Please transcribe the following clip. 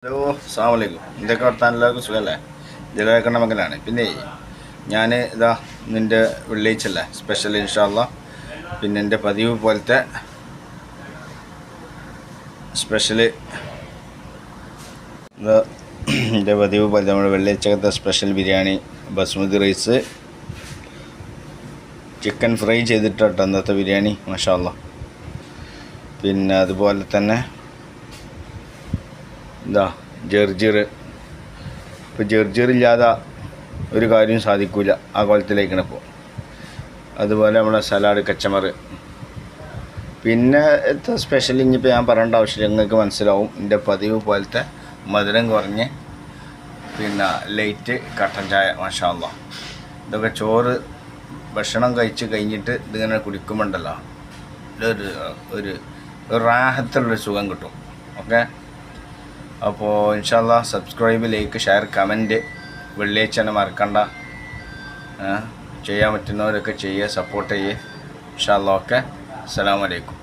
Hello, അസ്സലാമു അലൈക്കും. എന്തൊക്കെ വർത്താനം? എല്ലാവർക്കും സുഖമല്ലേ? ജലകണ്ണ മകനാണ്. പിന്നെ ഞാൻ ഇതാ നിൻ്റെ വെള്ളിയാഴ്ചല്ലേ സ്പെഷ്യൽ ഇൻഷാ അല്ലാഹ്. പിന്നെ എൻ്റെ പതിവ് പോലത്തെ സ്പെഷ്യല് ഇതാ എൻ്റെ പതിവ് പോലത്തെ നമ്മുടെ വെള്ളിയാഴ്ചത്തെ special biryani, basmati rice, chicken fry ചെയ്തിട്ടാട്ടോ അന്നത്തെ ബിരിയാണി മാഷാ അല്ലാഹ്. പിന്നെ അതുപോലെ തന്നെ ഇതാ ജർജർ. ഇപ്പോൾ ജർജറില്ലാതെ ഒരു കാര്യവും സാധിക്കില്ല, ആ കോലത്തിലേക്കാണ് ഇപ്പോൾ. അതുപോലെ നമ്മളെ സലാഡ്, കച്ചമർ. പിന്നെ എത്ര സ്പെഷ്യൽ ഇനിയിപ്പോൾ ഞാൻ പറയേണ്ട ആവശ്യമില്ല, നിങ്ങൾക്ക് മനസ്സിലാവും. എൻ്റെ പതിവ് പോലത്തെ മധുരം കുറഞ്ഞ് പിന്നെ ലൈറ്റ് കട്ടൻ ചായ മാഷാ അല്ലാഹ്. ഇതൊക്കെ ചോറ് ഭക്ഷണം കഴിച്ച് കഴിഞ്ഞിട്ട് ഇതിങ്ങനെ കുടിക്കുമ്പോണ്ടല്ലോ ഒരു റാഹത്തുള്ളൊരു സുഖം കിട്ടും. ഓക്കെ, അപ്പോൾ ഇൻഷാ അല്ലാഹ് സബ്സ്ക്രൈബ്, ലൈക്ക്, ഷെയർ, കമൻറ്റ് വെള്ളിയാഴ്ച മറക്കണ്ട. ചെയ്യാൻ പറ്റുന്നവരൊക്കെ ചെയ്യുക, സപ്പോർട്ട് ചെയ്യുക ഇൻഷാ അല്ലാഹ്. ഓക്കെ, അസ്സലാമു അലൈക്കും.